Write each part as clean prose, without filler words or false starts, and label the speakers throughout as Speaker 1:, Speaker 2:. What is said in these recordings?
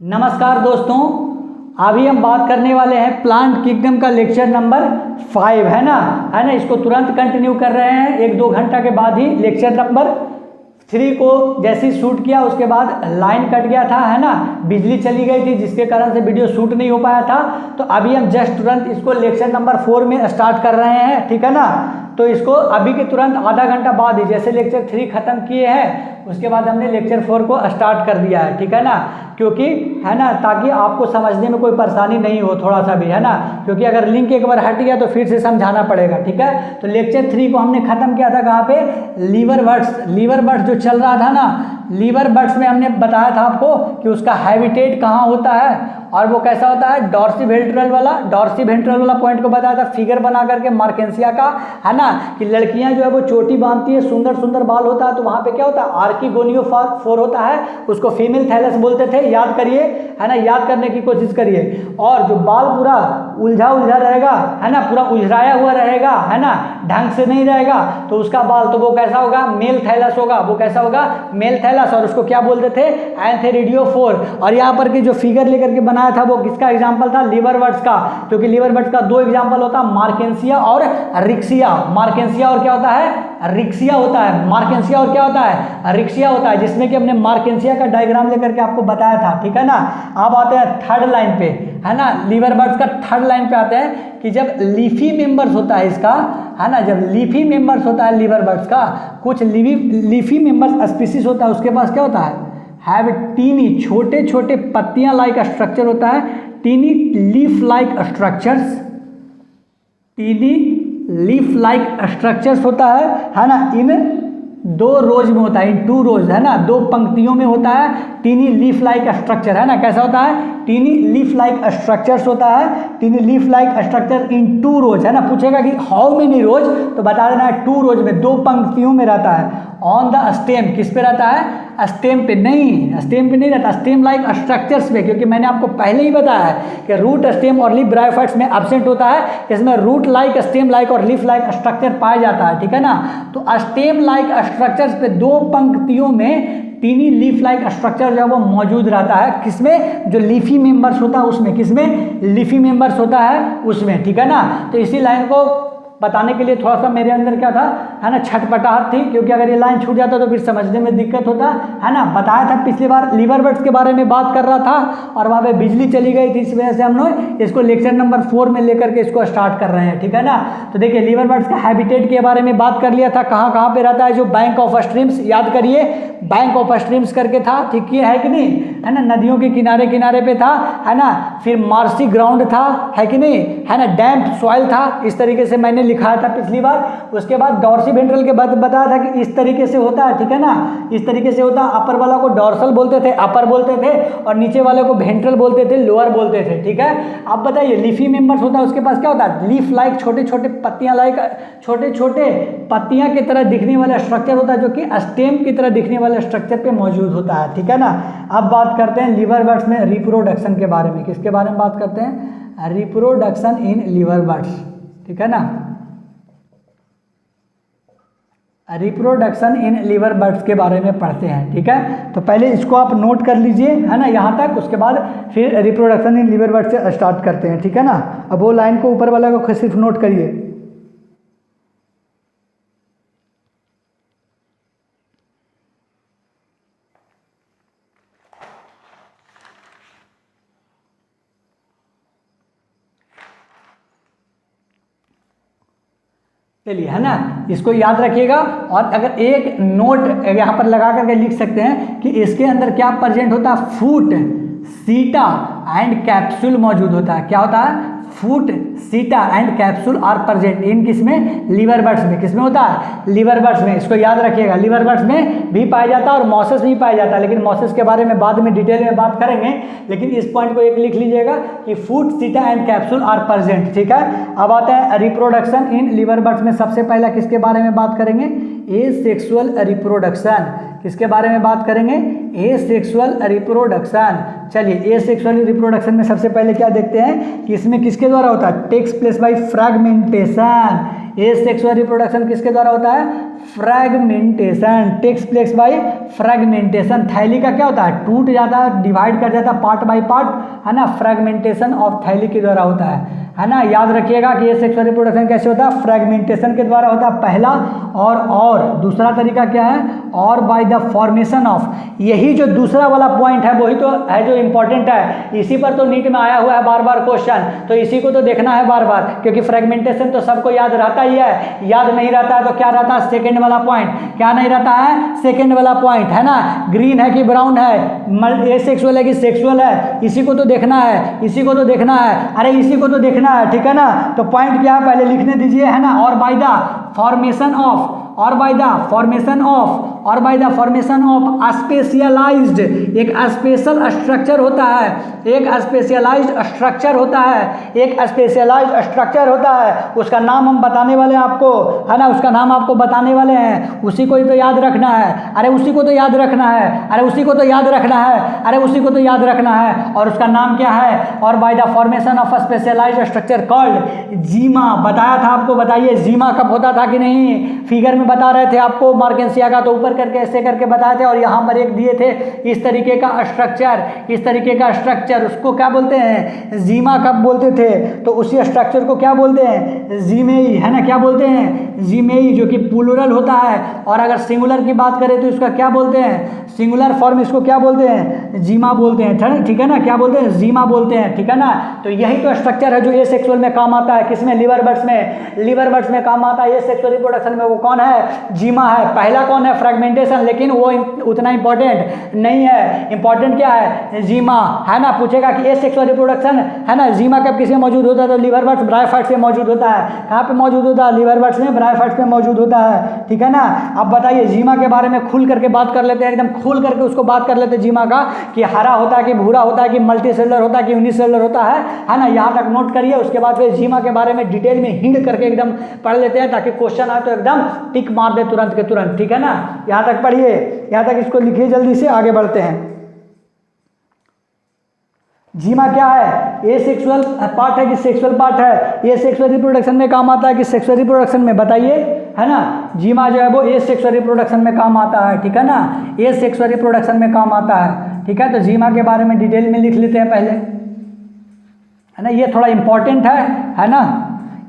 Speaker 1: नमस्कार दोस्तों, अभी हम बात करने वाले हैं प्लांट किंगडम का लेक्चर नंबर 5 है ना। इसको तुरंत कंटिन्यू कर रहे हैं, 1-2 घंटा के बाद ही लेक्चर नंबर 3 को जैसे ही शूट किया उसके बाद लाइन कट गया था, है ना, बिजली चली गई थी जिसके कारण से वीडियो शूट नहीं हो पाया था। तो अभी हम जस्ट तुरंत इसको लेक्चर नंबर 4 में स्टार्ट कर रहे हैं, ठीक है ना। तो इसको अभी के तुरंत आधा घंटा बाद ही, जैसे लेक्चर 3 खत्म किए हैं उसके बाद हमने लेक्चर 4 को स्टार्ट कर दिया है, ठीक है ना। क्योंकि है ना, ताकि आपको समझने में कोई परेशानी नहीं हो थोड़ा सा भी, है ना। क्योंकि अगर लिंक एक बार हट गया तो फिर से समझाना पड़ेगा, ठीक है। तो लेक्चर 3 को हमने खत्म किया था कहाँ पे, लीवर बर्ड्स जो चल रहा था ना, लीवर बर्ड्स में हमने बताया था आपको कि उसका हैबिटेट कहाँ होता है और वो कैसा होता है, डॉर्सी वेंट्रल वाला पॉइंट को बताया था फिगर बना करके मार्केंसिया का, है ना, कि लड़कियां जो है वो चोटी बांधती है, सुंदर सुंदर बाल होता है, तो वहां पे क्या होता है, आर्किगोनियोफोर होता है, उसको फीमेल थैलस बोलते थे, याद करिए, है ना, याद करने की कोशिश करिए। और जो बाल पूरा उलझा रहेगा, है ना, पूरा उलझाया हुआ रहेगा, है ना, ढंग से नहीं रहेगा, तो उसका बाल तो वो कैसा होगा, मेल थैलस होगा, वो कैसा होगा, मेल थैलस। और उसको क्या बोलते थे, एंथेरिडियोफोर। और यहाँ पर की जो फिगर लेकर के बनाया था वो किसका एग्जाम्पल था, लीवर बर्ड्स का। क्योंकि लीवर बर्ड्स का 2 एग्जाम्पल होता है, मार्केंसिया और रिक्सिया। मार्केंसिया और क्या होता है, रिक्सिया होता है। मार्केंसिया और क्या होता है, रिक्सिया होता है, जिसमें कि हमने मार्केंसिया का डायग्राम लेकर के आपको बताया था, ठीक है ना। अब आते हैं थर्ड लाइन पे, है ना, लीवर बर्ड्स का थर्ड लाइन पे आते हैं कि जब लीफी मेंबर्स होता है इसका, है ना, जब लीफी मेंबर्स होता है लीवर बर्ड्स का, कुछ लीफी मेंबर्स स्पीसीज होता है, उसके पास क्या होता है, हैव टीनी, छोटे छोटे पत्तियां लाइक स्ट्रक्चर होता है, tiny leaf like structures, tiny leaf like structures होता है ना, इन 2 रोज में होता है, इन 2 रोज, है ना, 2 पंक्तियों में होता है टीनी लीफ लाइक स्ट्रक्चर, है ना। कैसा होता है, टीनी लीफ लाइक स्ट्रक्चर्स होता है, tiny leaf like structure in 2 rows, है ना। पूछेगा कि हाउ मेनी रोज, तो बता देना है 2 रोज में, 2 पंक्तियों में रहता है। ऑन द स्टेम, किस पे रहता है, स्टेम पे नहीं, स्टेम पे नहीं रहता, स्टेम लाइक स्ट्रक्चर्स पे। क्योंकि मैंने आपको पहले ही बताया है कि रूट, स्टेम और लीफ ब्रायोफाइट्स में एब्सेंट होता है, इसमें रूट लाइक, स्टेम लाइक और लीफ लाइक स्ट्रक्चर पाया जाता है, ठीक है ना। तो स्टेम लाइक स्ट्रक्चर्स पे 2 पंक्तियों में टीनी लीफ लाइक स्ट्रक्चर जो है वो मौजूद रहता है, किसमें, जो लीफी मेंबर्स होता है उसमें, किसमें, लीफी मेंबर्स होता है उसमें, ठीक है ना। तो इसी लाइन को बताने के लिए थोड़ा सा मेरे अंदर क्या था, है ना, छटपटाहट थी, क्योंकि अगर ये लाइन छूट जाता तो फिर समझने में दिक्कत होता, है ना। बताया था पिछली बार लीवर बर्ड्स के बारे में बात कर रहा था और वहाँ पे बिजली चली गई थी, इस वजह से हम लोग इसको लेक्चर नंबर 4 में लेकर के इसको स्टार्ट कर रहे हैं, ठीक है ना। तो देखिए, लीवर बर्ड्स का हैबिटेट के बारे में बात कर लिया था, कहाँ कहाँ पे रहता है, जो बैंक ऑफ स्ट्रीम्स, याद करिए, बैंक ऑफ स्ट्रीम्स करके था, ठीक है कि नहीं, है ना, नदियों के किनारे किनारे पे था, है ना। फिर मार्सी ग्राउंड था, है कि नहीं, है ना, डैम्प सॉइल था, इस तरीके से मैंने लिखाया था पिछली बार। उसके बाद डॉर्सी वेंट्रल के बाद बताया था कि इस तरीके से होता है, ठीक है ना, इस तरीके से होता है। अपर वाला को डॉर्सल बोलते थे, अपर बोलते थे, और नीचे वाले को वेंट्रल बोलते थे, लोअर बोलते थे, ठीक है। अब बताइए, लीफी मेंबर्स होता है, उसके पास क्या होता है, लीफ लाइक, छोटे छोटे पत्तियां लाइक, छोटे छोटे पत्तियां की तरह दिखने वाला स्ट्रक्चर होता है, जो कि स्टेम की तरह दिखने वाले स्ट्रक्चर पे मौजूद होता है, ठीक है ना। अब बात करते हैं लीवर बर्ड्स में रिप्रोडक्शन के बारे में। किसके बारे में बात करते हैं, रिप्रोडक्शन इन लीवर बर्ड्स, ठीक है ना, रिप्रोडक्शन इन लीवर बर्ड्स के बारे में पढ़ते हैं, ठीक है। तो पहले इसको आप नोट कर लीजिए, है ना, यहाँ तक। उसके बाद फिर रिप्रोडक्शन इन लीवर बर्ड्स से स्टार्ट करते हैं, ठीक है ना। अब वो लाइन को ऊपर वाला को सिर्फ नोट करिए। चलिए, है ना, इसको याद रखिएगा। और अगर एक नोट यहाँ पर लगा करके लिख सकते हैं कि इसके अंदर क्या प्रेजेंट होता है, फूट, सीटा एंड कैप्सूल मौजूद होता है। क्या होता है, foot, seta and capsule are present in किसमें, लीवर बर्ड्स में। किसमें होता है, लीवर बर्ड्स में। इसको याद रखिएगा, लीवर बर्ड्स में भी पाया जाता है और मॉसेस में भी पाया जाता है, लेकिन मॉसेस के बारे में बाद में डिटेल में बात करेंगे। लेकिन इस पॉइंट को एक लिख लीजिएगा कि फूट, seta and capsule are present, ठीक है। अब आता है रिप्रोडक्शन इन लीवर बर्ड्स में। सबसे पहला किसके बारे में बात करेंगे, एसेक्सुअल रिप्रोडक्शन। किसके बारे में बात करेंगे, एसेक्सुअल रिप्रोडक्शन। चलिए, एसेक्सुअल रिप्रोडक्शन में सबसे पहले क्या देखते हैं कि इसमें किसके द्वारा होता है, takes place by fragmentation. Asexual reproduction किसके द्वारा होता है, fragmentation, takes place by fragmentation. थैली का क्या होता है, टूट जाता है, डिवाइड कर जाता है पार्ट बाय पार्ट, है ना, फ्रैगमेंटेशन ऑफ थैली के द्वारा होता है ना। याद रखिएगा कि ये सेक्सुअल रिप्रोडक्शन कैसे होता है, फ्रैगमेंटेशन के द्वारा होता है पहला, और दूसरा तरीका क्या है, और बाय द फॉर्मेशन ऑफ। यही जो दूसरा वाला पॉइंट है वही तो है जो इंपॉर्टेंट है, इसी पर तो नीट में आया हुआ है बार बार क्वेश्चन, तो इसी को तो देखना है बार बार, क्योंकि फ्रैगमेंटेशन तो सबको याद रहता ही है। याद नहीं रहता है तो क्या रहता है, सेकंड वाला पॉइंट। क्या नहीं रहता है, सेकंड वाला पॉइंट, है ना, ग्रीन है कि ब्राउन है, एसेक्सुअल है कि सेक्सुअल है, इसी को तो देखना है, इसी को तो देखना है, अरे इसी को तो देखना है, ठीक है ना। तो पॉइंट क्या है पहले लिखने दीजिए, है ना, और बाय द फॉर्मेशन ऑफ, और बाय द फॉर्मेशन ऑफ, और by the formation of specialised, एक स्पेशल स्ट्रक्चर होता है, एक स्पेशलाइज्ड स्ट्रक्चर होता है, एक स्पेशलाइज्ड स्ट्रक्चर होता है, उसका नाम हम बताने वाले हैं आपको, है ना, उसका नाम आपको बताने वाले हैं, उसी को ही तो याद रखना है, अरे उसी को तो याद रखना है, अरे उसी को तो याद रखना है, अरे उसी को तो याद रखना है, और उसका नाम क्या है, और by the formation of specialised structure called gemma. बताया था आपको, बताइए जीमा कब होता था कि नहीं, फिगर में बता रहे थे आपको मार्केंसिया का, तो ऊपर करके ऐसे करके बताए थे, और यहाँ पर एक दिए थे इस तरीके का स्ट्रक्चर, इस तरीके का स्ट्रक्चर, उसको क्या बोलते हैं, जीमा कब बोलते थे, तो उसी स्ट्रक्चर को क्या बोलते हैं, जीमेई, है ना, क्या बोलते हैं, जीमेई, जो कि प्लूरल होता है। और अगर सिंगुलर की बात करें तो इसका क्या बोलते हैं, सिंगुलर फॉर्म इसको क्या बोलते हैं, जीमा बोलते हैं, ठीक है ना, क्या बोलते हैं, जीमा बोलते हैं, ठीक है ना। तो यही तो स्ट्रक्चर है जो ए सेक्सुअल में काम आता है, किसमें, लिवर बर्ड्स में, लिवर बर्ड्स में काम आता है, ए सेक्सुअल रिप्रोडक्शन में वो कौन है, जीमा है। पहला कौन है, फ्रैगमेंटेशन, लेकिन वो उतना इंपॉर्टेंट नहीं है, इंपॉर्टेंट क्या है, जीमा, है ना। पूछेगा कि ए सेक्सुअल रिप्रोडक्शन, है ना, जीमा कब किसमें मौजूद होता है, तो लिवर बर्ड्स ब्रायोफाइट्स में मौजूद होता है। कहाँ पे मौजूद होता है, लिवर बर्ड्स में ब्रायोफाइट्स में मौजूद होता है, ठीक है ना। अब बताइए जीमा के बारे में खुल करके बात कर लेते हैं, एकदम खुल करके उसको बात कर लेते हैं जीमा का, कि हरा होता है कि भूरा होता है कि मल्टी सेलुलर होता है कि यूनिसेलुलर होता है ना। यहाँ तक नोट करिए, उसके बाद फिर जीमा के बारे में डिटेल में हिंड करके एकदम पढ़ लेते हैं, ताकि क्वेश्चन आए तो एकदम टिक मार दे तुरंत के तुरंत, ठीक है ना। यहाँ तक पढ़िए, यहाँ तक इसको लिखिए, जल्दी से आगे बढ़ते हैं। जीमा क्या है, ए सेक्सुअल पार्ट है कि सेक्सुअल पार्ट है, ये सेक्सुअल रिप्रोडक्शन में काम आता है कि सेक्सुअल रिप्रोडक्शन में, बताइए, है ना। जीमा जो है वो ए सेक्सुअल रिप्रोडक्शन में काम आता है, ठीक है ना, ए सेक्सुअल रिप्रोडक्शन में काम आता है, ठीक है। तो जीमा के बारे में डिटेल में लिख लेते हैं पहले, है ना, ये थोड़ा इंपॉर्टेंट है ना,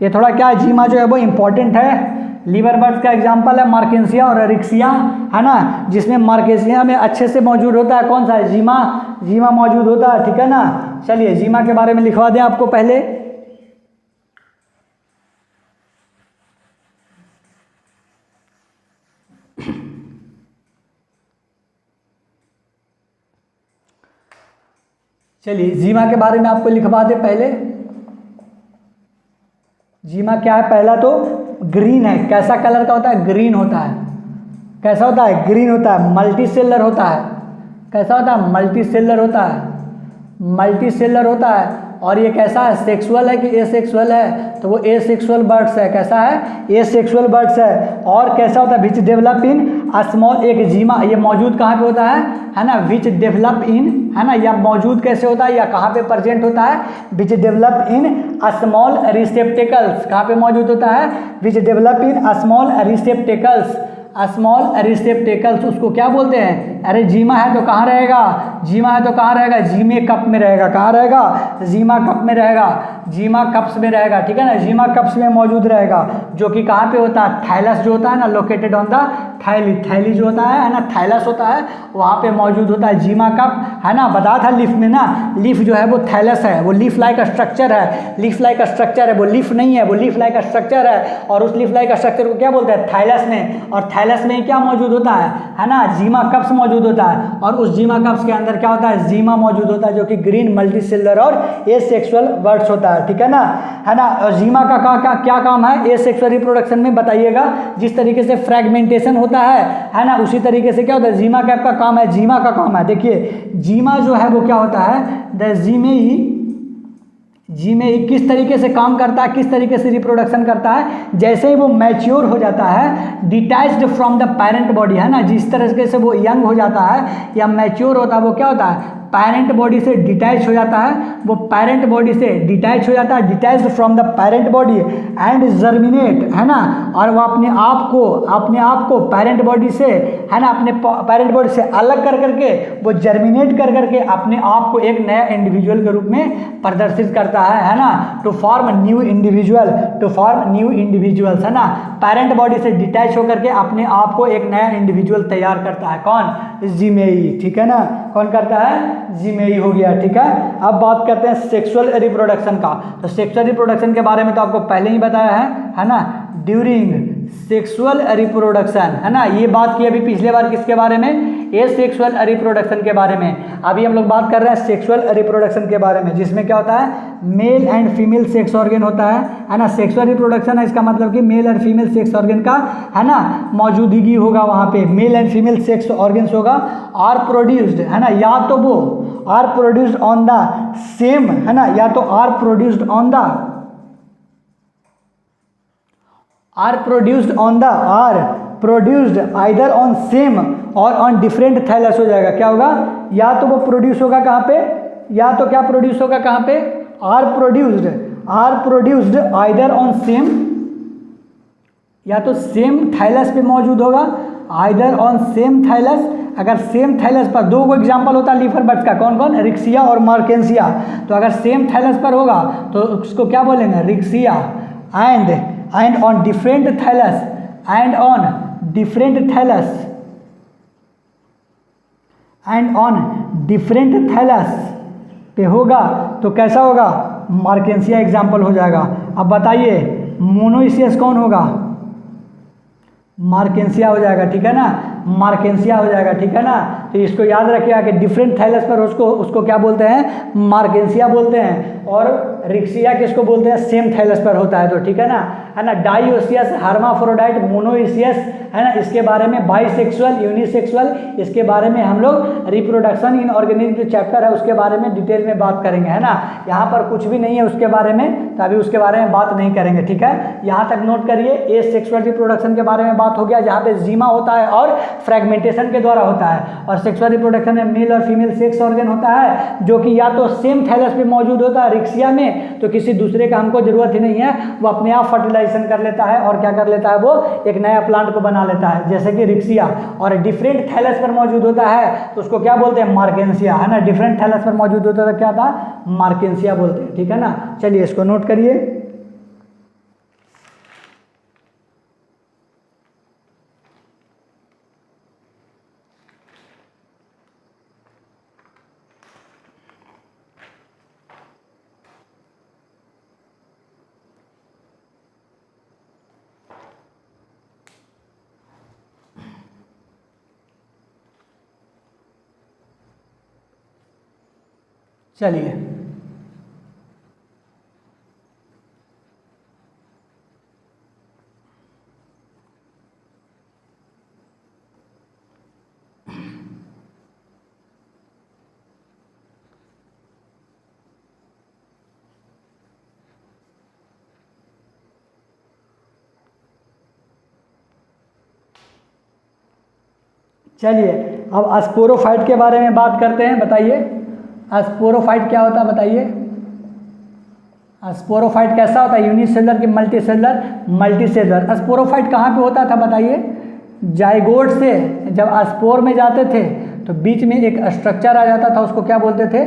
Speaker 1: ये थोड़ा क्या है, जीमा जो है वो इंपॉर्टेंट है। लिवर बर्ड्स का एग्जांपल है मार्केंसिया और रिक्सिया, है ना, जिसमें मार्केंसिया में अच्छे से मौजूद होता है कौन सा है, जीमा, जीमा मौजूद होता है, ठीक है ना। चलिए जीमा के बारे में लिखवा दें आपको पहले। चलिए जीमा के बारे में आपको लिखवा दें पहले। जीमा क्या है, पहला तो ग्रीन है, कैसा कलर का होता है, ग्रीन होता है, कैसा होता है, ग्रीन होता है, मल्टी सेलर होता है, कैसा होता है, मल्टी सेलर होता है, मल्टी सेलर होता है। और ये कैसा है, सेक्सुअल है कि एसेक्सुअल है, तो वो एसेक्सुअल बर्ड्स है, कैसा है, एसेक्सुअल बर्ड्स है। और कैसा होता है, विच डेवलप इन स्मॉल, एक जीमा, ये मौजूद कहाँ पे होता है ना, विच डेवलप इन, है ना, या मौजूद कैसे होता है या कहाँ पे प्रेजेंट होता है, which develop in small receptacles, कहाँ पे मौजूद होता है, which develop in small receptacles, small receptacles, उसको क्या बोलते हैं, अरे जीमा है तो कहाँ रहेगा, जीमा है तो कहाँ रहेगा, जीमे कप में रहेगा, कहाँ रहेगा, जीमा कप में रहेगा, जीमा कप्स में रहेगा, ठीक है ना, जीमा कप्स में मौजूद रहेगा, जो कि कहाँ पे होता है, थाइलस जो होता है ना, लोकेटेड ऑन द थैली, थैली जो होता है ना, थाइलस होता है, वहाँ पे मौजूद होता है जीमा कप, है ना। बताया था लीफ में ना, लीफ जो है वो थैलस है, वो लीफ लाइक स्ट्रक्चर है, लीफ लाइक स्ट्रक्चर है, वो लीफ नहीं है, वो लीफ लाइक स्ट्रक्चर है। और उस लीफ लाइक स्ट्रक्चर को क्या बोलते हैं, थाइलस में, और थाइलस में क्या मौजूद होता है ना, जीमा कप्स मौजूद होता है। और उस जीमा कप्स के अंदर क्या होता है, जीमा मौजूद होता है, जो कि ग्रीन मल्टी सेलुलर और एसेक्सुअल बर्ड्स होता है, ठीक है ना, है ना। और जीमा का क्या काम है, एसेक्सुअल रिप्रोडक्शन में, बताइएगा। जिस तरीके से फ्रैगमेंटेशन होता है ना, उसी तरीके से क्या होता है, जीमा कैप का काम है, जीमा का काम है। देखिए जीमा जो है वो क्या होता है, द जीमे ही किस तरीके से काम करता है, किस तरीके से रिप्रोडक्शन करता है, जैसे ही वो मैच्योर हो जाता है, detached from the parent body, है ना, जिस तरह से वो यंग हो जाता है या मैच्योर होता है, वो क्या होता है, पेरेंट बॉडी से डिटैच हो जाता है, वो पेरेंट बॉडी से डिटैच हो जाता है, detached from the parent body and germinate, है ना, और वो अपने आप को पेरेंट बॉडी से, है ना, अपने पेरेंट बॉडी से अलग कर करके वो जर्मिनेट कर करके अपने आप को एक नया इंडिविजुअल के रूप में प्रदर्शित करता है ना, टू फॉर्म न्यू इंडिविजुअल्स, है ना, पेरेंट बॉडी से डिटैच होकर के अपने आप को एक नया इंडिविजुअल तैयार करता है। कौन? जीमेई, ठीक है ना, कौन करता है? जीमेई हो गया, ठीक है। अब बात करते हैं सेक्सुअल रिप्रोडक्शन का। तो सेक्सुअल रिप्रोडक्शन के बारे में तो आपको पहले ही बताया है ना, ड्यूरिंग सेक्सुअल रिप्रोडक्शन, है ना, ये बात की अभी पिछले बार किसके बारे में? ए सेक्सुअल रिप्रोडक्शन के बारे में। अभी हम लोग बात कर रहे हैं सेक्सुअल रिप्रोडक्शन के बारे में, जिसमें क्या होता है? Male and female sex organ होता है ना। सेक्सुअल रिप्रोडक्शन है, इसका मतलब कि male and female sex organ का, है ना, मौजूदगी होगा वहाँ पे, male and female sex organs होगा, आर प्रोड्यूस्ड, है ना, या तो वो are produced on the same, है ना, या तो are produced on the either on same और ऑन डिफरेंट थैलस हो जाएगा। क्या होगा? या तो वो प्रोड्यूस होगा कहाँ पे? या तो क्या प्रोड्यूस होगा कहाँ पे? Are produced either on same, या तो सेम थैलस पे मौजूद होगा, आइदर ऑन सेम थैलस। अगर सेम थैलस पर, दो को एग्जाम्पल होता है लीफर बर्ड्स का, कौन कौन? रिक्सिया और मार्केंसिया। तो अगर सेम थैलस पर होगा तो उसको क्या बोलेंगे? Riccia. And on different thallus, and on different thallus पे होगा तो कैसा होगा? मार्केंसिया एग्जाम्पल हो जाएगा। अब बताइए मोनोइसियस कौन होगा? मार्केंसिया हो जाएगा, ठीक है ना, मार्केंसिया हो जाएगा, ठीक है ना। तो इसको याद रखिएगा कि डिफरेंट थैलस पर उसको क्या बोलते हैं? मार्केंसिया बोलते हैं। और रिक्सिया किसको बोलते हैं? सेम थैलस पर होता है तो, ठीक है ना, डाइओसियस, हर्माफ्रोडाइट, मोनोइसियस, है ना, इसके बारे में, बाइसेक्सुअल, यूनिसेक्सुअल, इसके बारे में हम लोग रिप्रोडक्शन इन ऑर्गेनिज्म जो चैप्टर है उसके बारे में डिटेल में बात करेंगे, है ना। यहाँ पर कुछ भी नहीं है उसके बारे में, तो अभी उसके बारे में बात नहीं करेंगे, ठीक है। यहाँ तक नोट करिए, ए सेक्सुअल रिप्रोडक्शन के बारे में बात हो गया, जहाँ पे जीमा होता है और फ्रेगमेंटेशन के द्वारा होता है। और सेक्सुअल रिप्रोडक्शन में मेल और फीमेल सेक्स ऑर्गन होता है, जो कि या तो सेम थैलस पे मौजूद होता है। रिक्सिया में तो किसी दूसरे का हमको जरूरत ही नहीं है, वो अपने आप फर्टिलाइजेशन कर लेता है और क्या कर लेता है? वो एक नया प्लांट को बना लेता है, जैसे कि रिक्सिया। और डिफरेंट थैलस पर मौजूद होता है तो उसको क्या बोलते हैं? मार्केंसिया, है ना। डिफरेंट थैलस पर मौजूद होता है क्या था? मार्केंसिया बोलते हैं, ठीक है ना। चलिए इसको नोट करिए। चलिए अब स्पोरोफाइट के बारे में बात करते हैं। बताइए स्पोरोफाइट क्या होता है? बताइए स्पोरोफाइट कैसा होता है? यूनिसेलुलर कि मल्टीसेलुलर? मल्टीसेलुलर। स्पोरोफाइट कहाँ पे होता था? बताइए। जाइगोट से जब स्पोर में जाते थे तो बीच में एक स्ट्रक्चर आ जाता था, उसको क्या बोलते थे?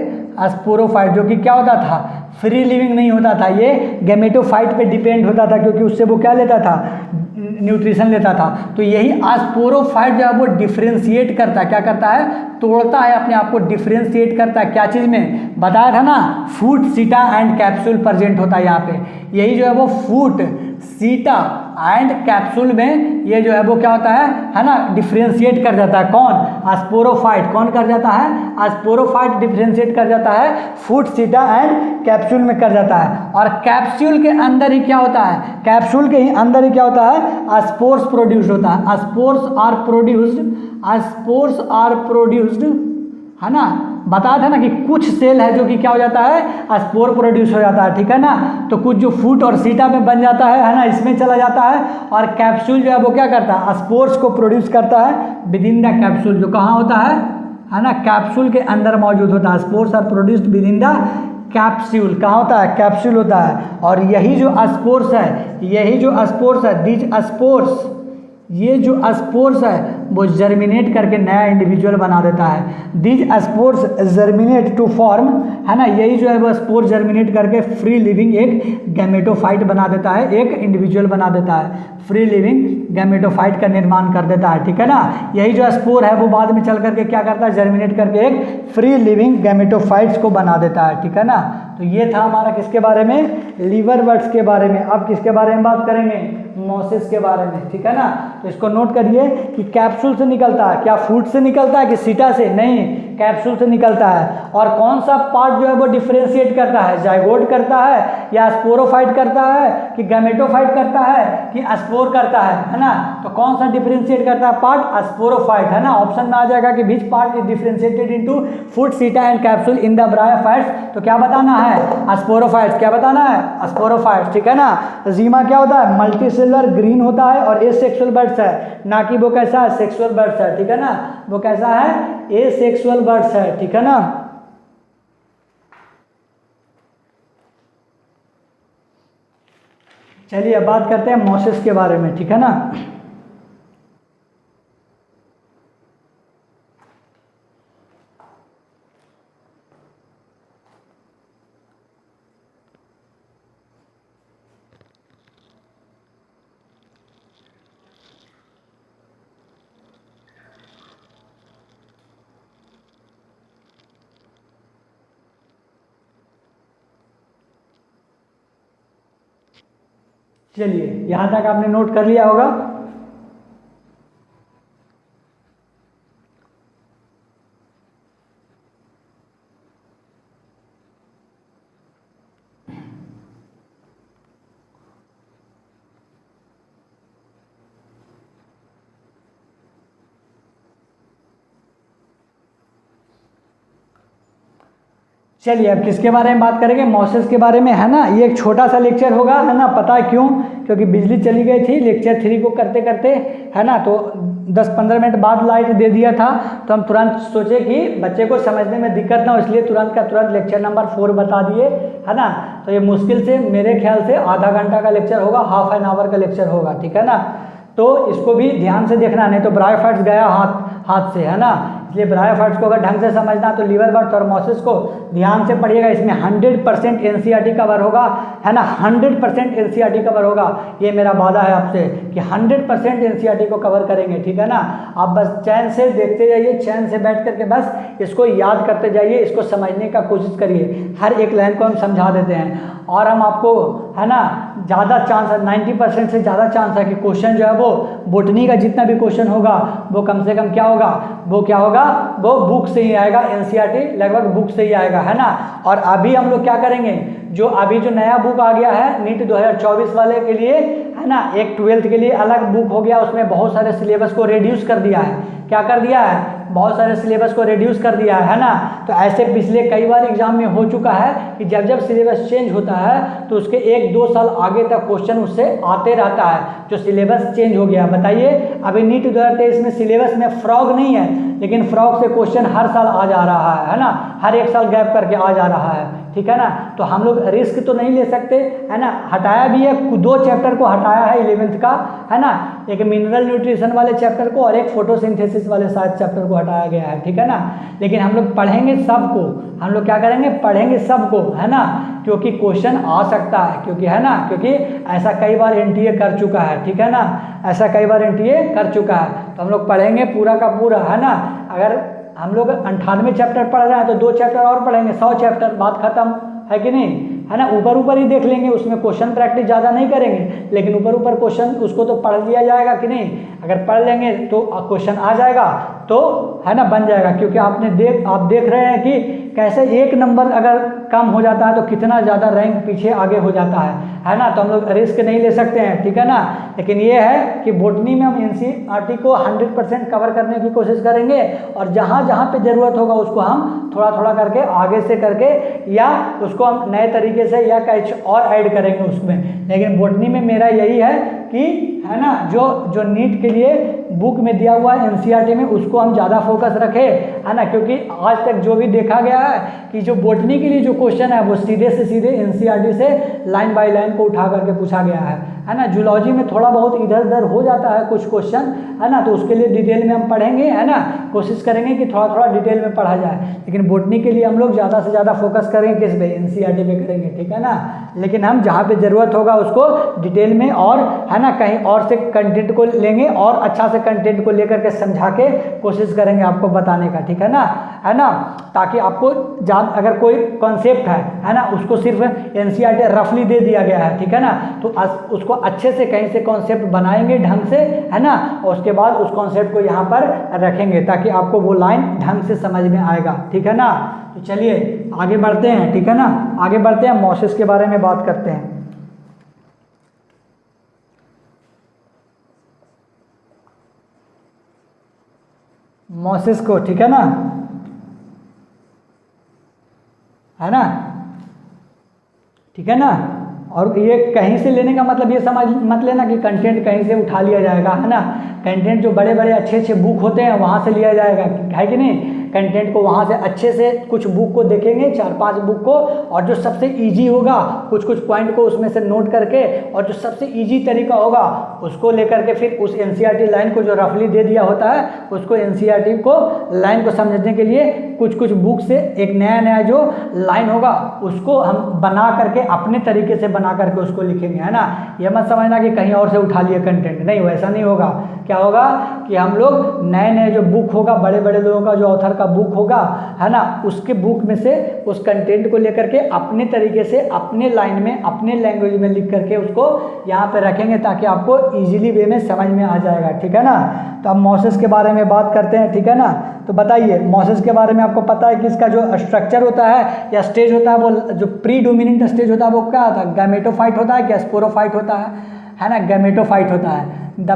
Speaker 1: स्पोरोफाइट, जो कि क्या होता था? फ्री लिविंग नहीं होता था, ये गैमेटोफाइट पे डिपेंड होता था, क्योंकि उससे वो क्या लेता था? न्यूट्रिशन लेता था। तो यही स्पोरोफाइट जो है वो डिफ्रेंशिएट करता है, क्या करता है? तोड़ता है अपने आप को, डिफ्रेंशिएट करता है। क्या चीज़ में? बताया था ना, फूट, सीटा एंड कैप्सूल प्रेजेंट होता है यहाँ पे। यही जो है वो फूट, सीटा एंड कैप्सूल में ये जो है वो क्या होता है ना, डिफ्रेंशिएट कर जाता है। कौन? स्पोरोफाइट। कौन कर जाता है? स्पोरोफाइट डिफ्रेंशिएट कर जाता है, फूट, सीटा एंड कैप्सूल में कर जाता है। और कैप्सूल के अंदर ही क्या होता है? कैप्सूल के ही अंदर ही क्या होता है? स्पोर्स प्रोड्यूस होता है। स्पोर्स आर प्रोड्यूस्ड, है ना। बताया था ना कि कुछ सेल है जो कि क्या हो जाता है? स्पोर प्रोड्यूस हो जाता है, ठीक है ना। तो कुछ जो फूट और सीटा में बन जाता है ना, इसमें चला जाता है। और कैप्सूल जो है वो क्या करता है? स्पोर्स को प्रोड्यूस करता है विद इन द कैप्सूल, जो कहाँ होता है? है ना, कैप्सूल के अंदर मौजूद होता है। Spores are produced within the capsule, कहाँ होता है, कैप्सूल होता है। और यही जो स्पोर्स है, दीज स्पोर्स, ये जो स्पोर्स है वो जर्मिनेट करके नया इंडिविजुअल बना देता है। These spores germinate to form, है ना, यही जो है वो स्पोर जर्मिनेट करके फ्री लिविंग एक गैमेटोफाइट बना देता है, एक इंडिविजुअल बना देता है, फ्री लिविंग गैमेटोफाइट का निर्माण कर देता है, ठीक है ना। यही जो स्पोर है वो बाद में चल करके क्या करता है, जर्मिनेट करके एक फ्री लिविंग गैमेटोफाइट्स को बना देता है, ठीक है ना। तो ये था हमारा किसके बारे में, लिवरवर्ट्स के बारे में। अब किसके बारे में बात करेंगे, मोसिस के बारे में, ठीक है ना। तो इसको नोट करिए कि कैप्सूल से निकलता है, क्या फूड से निकलता है कि सीटा से, नहीं, कैप्सूल से निकलता है। और कौन सा पार्ट जो है वो डिफरेंशिएट करता है, जाइगोट करता है या स्पोरोफाइट करता है कि गैमेटोफाइट करता है कि स्पोर करता है ना। तो कौन सा डिफरेंशिएट करता है पार्ट, स्पोरोफाइट, है ना। ऑप्शन में आ जाएगा कि which part is differentiated into foot, seta and capsule in the bryophytes. तो क्या बताना है, स्पोरोफाइट्स, क्या बताना है, स्पोरोफाइट्स, ठीक है ना। जीमा क्या होता है, मल्टीसेलुलर ग्रीन होता है और एसेक्सुअल बर्ड्स है, ना कि वो कैसा है, सेक्सुअल बर्ड्स है, ठीक है ना। वो कैसा है, एसेक्सुअल बर्ड्स है, ठीक है ना। चलिए अब बात करते हैं मोसिस के बारे में, ठीक है ना। चलिए यहाँ तक आपने नोट कर लिया होगा। चलिए अब किसके बारे में बात करेंगे, मोसिस के बारे में, है ना। ये एक छोटा सा लेक्चर होगा, है ना। पता है क्यों, क्योंकि बिजली चली गई थी लेक्चर 3 को करते करते, है ना। तो 10-15 मिनट बाद लाइट दे दिया था, तो हम तुरंत सोचे कि बच्चे को समझने में दिक्कत ना हो, इसलिए तुरंत का तुरंत लेक्चर नंबर 4 बता दिए, है ना। तो ये मुश्किल से मेरे ख्याल से आधा घंटा का लेक्चर होगा, हाफ एन आवर का लेक्चर होगा, ठीक है ना। तो इसको भी ध्यान से देखना, नहीं तो ब्रायोफाइट्स गया हाथ से, है ना। इसलिए ब्रायोफाइट्स को अगर ढंग से समझना तो लिवरवर्ट्स और मोसिस को ध्यान से पढ़िएगा। इसमें 100% एनसीईआरटी कवर होगा, है ना। 100% एनसीईआरटी कवर होगा, ये मेरा वादा है आपसे कि 100% एनसीईआरटी को कवर करेंगे, ठीक है ना। आप बस चैन से देखते जाइए, चैन से बैठ करके बस इसको याद करते जाइए, इसको समझने का कोशिश करिए। हर एक लाइन को हम समझा देते हैं और हम आपको, है ना, ज़्यादा चांस है, 90% से ज़्यादा चांस है कि क्वेश्चन जो है वो बोटनी का जितना भी क्वेश्चन होगा वो कम से कम क्या होगा, वो बुक से ही आएगा, एनसीईआरटी लगभग बुक से ही आएगा, है ना। और अभी हम लोग क्या करेंगे, जो अभी जो नया बुक आ गया है नीट 2024 वाले के लिए, है ना, एक 12th के लिए अलग बुक हो गया, उसमें बहुत सारे सिलेबस को रिड्यूस कर दिया है। क्या कर दिया है, बहुत सारे सिलेबस को रिड्यूस कर दिया है ना। तो ऐसे पिछले कई बार एग्जाम में हो चुका है कि जब जब सिलेबस चेंज होता है तो उसके 1-2 साल आगे तक क्वेश्चन उससे आते रहता है, जो सिलेबस चेंज हो गया। बताइए अभी नीट 2023 में सिलेबस में फ्रॉग नहीं है, लेकिन फ्रॉग से क्वेश्चन हर साल आ जा रहा है ना, हर एक साल गैप करके आ जा रहा है, ठीक है ना। तो हम लोग रिस्क तो नहीं ले सकते, है ना। हटाया भी है, 2 चैप्टर को हटाया है 11th का, है ना, एक मिनरल न्यूट्रिशन वाले चैप्टर को और एक फोटोसिंथेसिस वाले शायद चैप्टर को हटाया गया है, ठीक है ना। लेकिन हम लोग पढ़ेंगे सबको, हम लोग क्या करेंगे, पढ़ेंगे सबको, है ना, क्योंकि क्वेश्चन आ सकता है, क्योंकि, है ना, क्योंकि ऐसा कई बार एनटीए कर चुका है, ठीक है ना, ऐसा कई बार एनटीए कर चुका है। तो हम लोग पढ़ेंगे पूरा का पूरा, है ना। अगर हम लोग 98 चैप्टर पढ़ रहे हैं तो 2 चैप्टर और पढ़ेंगे, 100 चैप्टर, बात खत्म, है कि नहीं, है ना। ऊपर ही देख लेंगे, उसमें क्वेश्चन प्रैक्टिस ज़्यादा नहीं करेंगे, लेकिन ऊपर क्वेश्चन उसको तो पढ़ लिया जाएगा कि नहीं। अगर पढ़ लेंगे तो क्वेश्चन आ जाएगा, तो, है ना, बन जाएगा। क्योंकि आप देख रहे हैं कि कैसे 1 नंबर अगर कम हो जाता है तो कितना ज़्यादा रैंक पीछे आगे हो जाता है ना। तो हम लोग रिस्क नहीं ले सकते हैं, ठीक है ना। लेकिन ये है कि बोटनी में हम एनसीईआरटी को 100% कवर करने की कोशिश करेंगे, और जहाँ जहाँ पे ज़रूरत होगा उसको हम थोड़ा थोड़ा करके आगे से करके, या उसको हम नए तरीके से या कुछ और ऐड करेंगे उसमें। लेकिन बोटनी में मेरा यही है कि है ना, जो नीट के लिए बुक में दिया हुआ है एनसीईआरटी में, उसको हम ज़्यादा फोकस रखें, है ना, क्योंकि आज तक जो भी देखा गया है कि जो बॉटनी के लिए जो क्वेश्चन है वो सीधे से सीधे एनसीईआरटी से लाइन बाय लाइन को उठा करके पूछा गया है ना। जूलॉजी में थोड़ा बहुत इधर उधर हो जाता है कुछ क्वेश्चन, है ना, तो उसके लिए डिटेल में हम पढ़ेंगे, है ना, कोशिश करेंगे कि थोड़ा थोड़ा डिटेल में पढ़ा जाए, लेकिन बॉटनी के लिए हम लोग ज़्यादा से ज़्यादा फोकस करेंगे किस पे, एनसीईआरटी पे करेंगे, ठीक है ना। लेकिन हम जहाँ पे ज़रूरत होगा उसको डिटेल में और, है ना, कहीं और से कंटेंट को लेंगे और अच्छा से कंटेंट को लेकर के समझा के कोशिश करेंगे आपको बताने का, ठीक है ना, ताकि आपको अगर कोई कॉन्सेप्ट है ना, उसको सिर्फ एनसीईआरटी रफली दे दिया गया है, ठीक है ना, तो उसको अच्छे से कहीं से कॉन्सेप्ट बनाएंगे ढंग से, है ना, और उसके बाद उस कॉन्सेप्ट को यहाँ पर रखेंगे ताकि आपको वो लाइन ढंग से समझ में आएगा, ठीक है ना। तो चलिए आगे बढ़ते हैं, ठीक है ना, आगे बढ़ते हैं, मोसेस के बारे में बात करते हैं। मोसेस को, ठीक है ना, है ना, ठीक है ना। और ये कहीं से लेने का मतलब ये समझ मत लेना कि कंटेंट कहीं से उठा लिया जाएगा, है ना। कंटेंट जो बड़े बड़े अच्छे अच्छे बुक होते हैं वहाँ से लिया जाएगा, है कि नहीं। कंटेंट को वहाँ से अच्छे से कुछ बुक को देखेंगे, 4-5 बुक को, और जो सबसे इजी होगा कुछ कुछ पॉइंट को उसमें से नोट करके, और जो सबसे इजी तरीका होगा उसको लेकर के फिर उस एनसीईआरटी लाइन को जो रफली दे दिया होता है उसको एनसीईआरटी को लाइन को समझने के लिए कुछ कुछ बुक से एक नया नया जो लाइन होगा उसको हम बना करके अपने तरीके से बना करके उसको लिखेंगे, है ना। ये मत समझना कि कहीं और से उठा लिए कंटेंट, नहीं, वैसा नहीं होगा। क्या होगा कि हम लोग नए नए जो बुक होगा, बड़े बड़े लोगों का जो ऑथर का बुक होगा, है ना, उसके बुक में से उस कंटेंट को लेकर के अपने तरीके से अपने लाइन में अपने लैंग्वेज में लिख करके उसको यहाँ पे रखेंगे ताकि आपको इजीली वे में समझ में आ जाएगा, ठीक है ना। तो अब मोसेस के बारे में बात करते हैं, ठीक है ना। तो बताइए मोसेस के बारे में आपको पता है कि इसका जो स्ट्रक्चर होता है या स्टेज होता है, वो जो प्री डोमिनेंट स्टेज होता है वो क्या होता है, गैमेटोफाइट होता है क्या स्पोरोफाइट होता है ना, गैमेटोफाइट होता है। The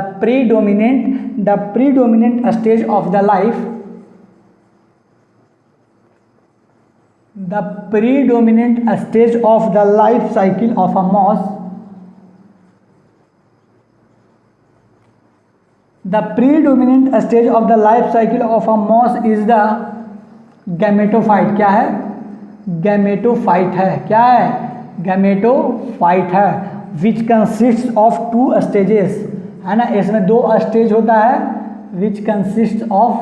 Speaker 1: predominant stage of the life, the predominant stage of the life cycle of a mouse, the predominant stage of the life cycle of a mouse is the gametophyte. क्या है, gametophyte है, क्या है, gametophyte है, which consist of 2 stages, है ना। इसमें 2 stage होता है, विच कंसिस्ट ऑफ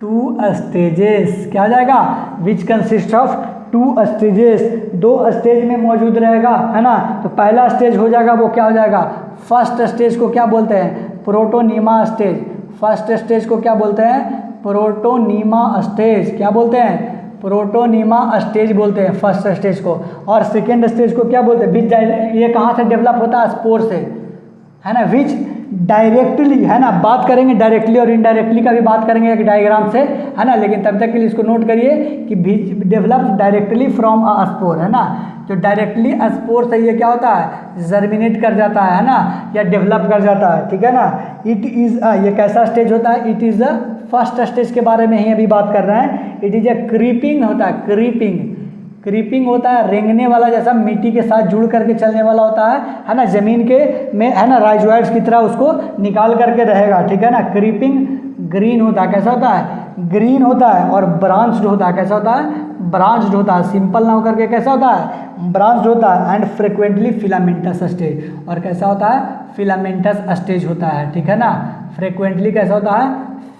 Speaker 1: 2 स्टेजेस, क्या हो जाएगा, which consist of 2 stages, 2 stage में मौजूद रहेगा, है ना। तो पहला स्टेज हो जाएगा वो क्या हो जाएगा, फर्स्ट स्टेज को क्या बोलते हैं, प्रोटोनीमा स्टेज। फर्स्ट स्टेज को क्या बोलते हैं, प्रोटोनीमा स्टेज, क्या बोलते हैं, प्रोटोनीमा स्टेज बोलते हैं फर्स्ट स्टेज को। और सेकेंड स्टेज को क्या बोलते हैं, विच, ये कहाँ से डेवलप होता है, स्पोर से, है ना, विच डायरेक्टली, है ना। बात करेंगे डायरेक्टली और इनडायरेक्टली का भी बात करेंगे एक डायग्राम से, है ना, लेकिन तब तक के लिए इसको नोट करिए कि develop directly from a spore, है ना। जो डायरेक्टली स्पोर से ये क्या होता है, जर्मिनेट कर जाता है ना, या डेवलप कर जाता है, ठीक है ना। इट इज़ ये कैसा स्टेज होता है, it is a first stage के बारे में ही अभी बात कर रहे हैं। इट इज ए क्रीपिंग होता है, क्रीपिंग होता है, रेंगने वाला, जैसा मिट्टी के साथ जुड़ करके चलने वाला होता है ना, जमीन के में, है ना, राइजोइड्स की तरह उसको निकाल करके रहेगा, ठीक है ना। क्रीपिंग ग्रीन होता है, कैसा होता है, ग्रीन होता है, और ब्रांच्ड होता है, कैसा होता है, ब्रांच्ड होता है, सिंपल ना होकर के कैसा होता है, ब्रांच्ड होता है। एंड फ्रिक्वेंटली फिलामेंटस स्टेज, और कैसा होता है, फिलामेंटस स्टेज होता है, ठीक है ना। फ्रिक्वेंटली कैसा होता है,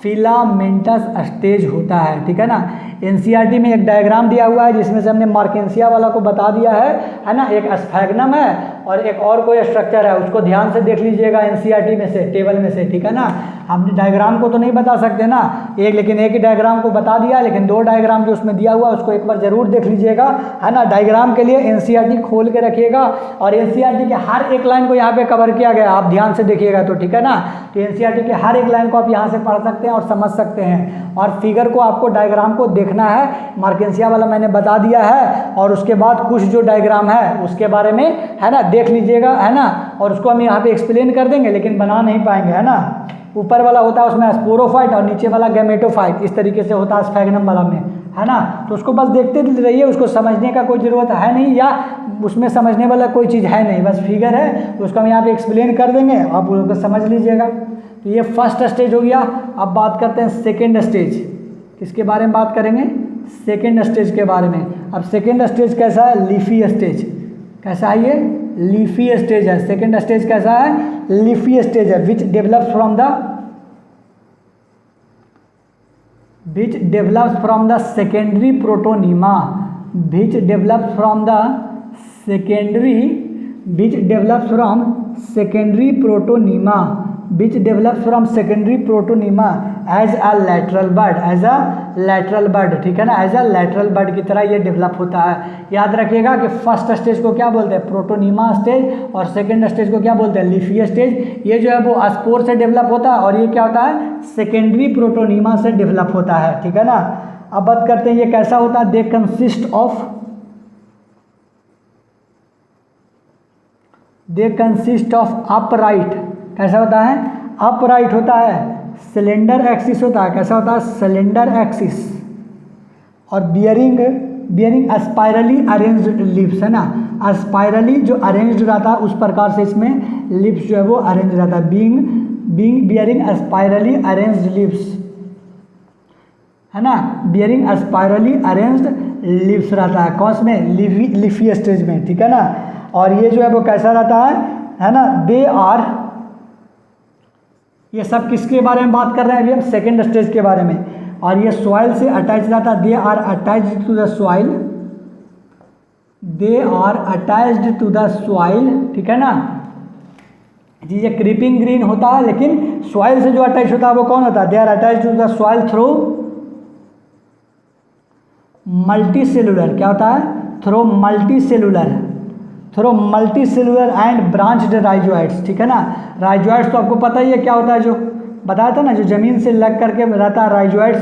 Speaker 1: फिलामेंटस स्टेज होता है, ठीक है ना। एनसीईआरटी में एक डायग्राम दिया हुआ है जिसमें से हमने मार्केंसिया वाला को बता दिया है ना। एक स्फैग्नम है और एक और कोई स्ट्रक्चर है, उसको ध्यान से देख लीजिएगा एनसीईआरटी में से, टेबल में से, ठीक है ना। हम डायग्राम को तो नहीं बता सकते ना लेकिन एक ही डायग्राम को बता दिया, लेकिन 2 डायग्राम जो उसमें दिया हुआ है उसको एक बार जरूर देख लीजिएगा, है ना। डायग्राम के लिए एनसीईआरटी खोल के रखिएगा और एनसीईआरटी के हर एक लाइन को यहाँ पे कवर किया गया, आप ध्यान से देखिएगा तो, ठीक है ना। तो एनसीईआरटी के हर एक लाइन को आप यहाँ से पढ़ सकते हैं और समझ सकते हैं। और फिगर को आपको डायग्राम को देखना है, मार्केंसिया वाला मैंने बता दिया है, और उसके बाद कुछ जो डायग्राम है उसके बारे में, है ना, देख लीजिएगा, है ना। और उसको हम यहाँ पे एक्सप्लेन कर देंगे लेकिन बना नहीं पाएंगे, है ना। ऊपर वाला होता है उसमें स्पोरोफाइट और नीचे वाला गैमेटोफाइट, इस तरीके से होता है स्फैग्नम वाला में, है ना। तो उसको बस देखते रहिए, उसको समझने का कोई ज़रूरत है नहीं, या उसमें समझने वाला कोई चीज़ है नहीं, बस फिगर है, उसको हम यहाँ पे एक्सप्लेन कर देंगे, आप उसको समझ लीजिएगा। तो ये फर्स्ट स्टेज हो गया। अब बात करते हैं सेकेंड स्टेज। किसके बारे में बात करेंगे? सेकेंड स्टेज के बारे में। अब सेकेंड स्टेज कैसा है? Leafy stage. कैसा है ये? लीफी स्टेज है। सेकेंड स्टेज कैसा है? लीफी स्टेज है। Which develops from the secondary protonema, which develops from secondary protonema as a lateral bud, ठीक है ना, एज अ लेटरल बर्ड की तरह ये डेवलप होता है। याद रखिएगा कि फर्स्ट स्टेज को क्या बोलते हैं? प्रोटोनीमा स्टेज, और सेकेंड स्टेज को क्या बोलते हैं? Leafy stage. ये जो है वो स्पोर से डेवलप होता है, और ये क्या होता है? सेकेंडरी प्रोटोनीमा से डेवलप होता है, ठीक है ना। अब बात करते हैं ये कैसा होता है? They consist of upright. कैसा होता है? अपराइट होता है। सिलेंडर एक्सिस होता है। कैसा होता है? Cylinder axis. और बियरिंग स्पाइरली अरेंज्ड लिप्स, है ना। स्पाइरली जो अरेंज्ड रहता है उस प्रकार से इसमें लिप्स जो है वो अरेंज रहता है। बियरिंग स्पाइरली अरेंज्ड लिप्स, है ना। बियरिंग स्पाइरली अरेंज्ड लिप्स रहता है। कौन में? लीफी स्टेज में, ठीक है ना। और ये जो है वो कैसा रहता है ना। दे आर, ये सब किसके बारे में बात कर रहे हैं अभी हम? सेकेंड स्टेज के बारे में। और ये सॉइल से अटैच रहता है। They are attached to the soil, ठीक है ना। जी, ये क्रीपिंग ग्रीन होता है, लेकिन सॉइल से जो अटैच होता है वो कौन होता है? They are attached to the soil through multicellular. क्या होता है? Through multicellular and branched rhizoids, ठीक है ना। राइजोइड्स तो आपको पता ही है क्या होता है, जो बताया था ना, जो जमीन से लग करके रहता है राइजोइड्स,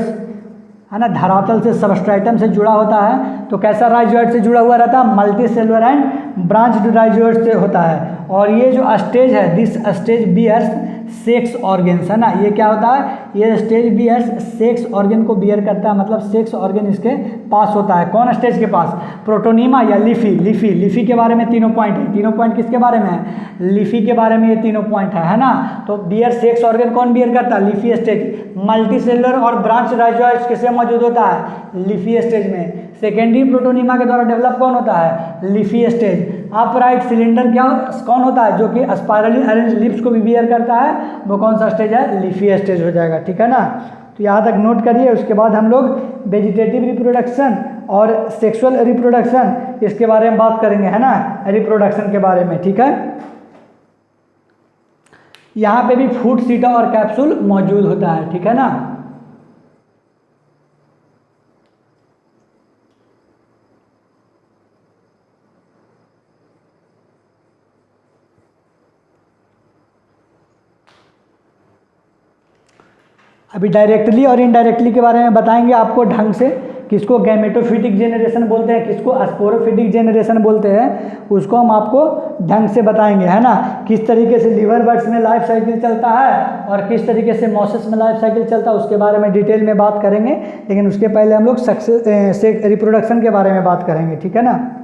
Speaker 1: है ना। धरातल से सबस्ट्रेटम से जुड़ा होता है। तो कैसा राइजोइड से जुड़ा हुआ रहता है? मल्टीसेलुलर एंड ब्रांच्ड राइजोइड से होता है। और ये जो स्टेज है, this stage bears sex organs, है ना। ये क्या होता है? ये स्टेज बियर्स सेक्स ऑर्गन को बियर करता है, मतलब सेक्स ऑर्गन इसके पास होता है। कौन स्टेज के पास? प्रोटोनीमा या लीफी के बारे में तीनों पॉइंट है। तीनों पॉइंट किसके बारे में है? लीफी के बारे में ये तीनों पॉइंट है ना। तो बियर सेक्स ऑर्गन कौन बियर करता है? Leafy stage. मल्टीसेलुलर और ब्रांच राइजोइड्स किसमें मौजूद होता है? लीफी स्टेज में। सेकेंडरी प्रोटोनीमा के द्वारा डेवलप कौन होता है? Leafy stage. अपराइट सिलेंडर क्या कौन होता है? जो कि स्पाइरली अरेंज लिप्स को भी बियर करता है, वो कौन सा स्टेज है? लीफी स्टेज हो जाएगा, ठीक है ना। तो यहाँ तक नोट करिए। उसके बाद हम लोग वेजिटेटिव रिप्रोडक्शन और सेक्सुअल रिप्रोडक्शन, इसके बारे में बात करेंगे, है ना, रिप्रोडक्शन के बारे में, ठीक है। यहाँ पे भी फूड सीटा और कैप्सूल मौजूद होता है, ठीक है ना। अभी डायरेक्टली और इनडायरेक्टली के बारे में बताएंगे आपको ढंग से। किसको गैमेटोफिटिक जेनरेशन बोलते हैं, किसको स्पोरोफिटिक जेनरेशन बोलते हैं, उसको हम आपको ढंग से बताएंगे, है ना। किस तरीके से लिवर बर्ड्स में लाइफ साइकिल चलता है और किस तरीके से मॉसेस में लाइफ साइकिल चलता है, उसके बारे में डिटेल में बात करेंगे। लेकिन उसके पहले हम लोग रिप्रोडक्शन के बारे में बात करेंगे, ठीक है ना।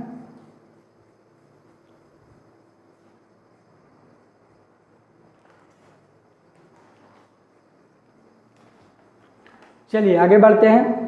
Speaker 1: चलिए आगे बढ़ते हैं।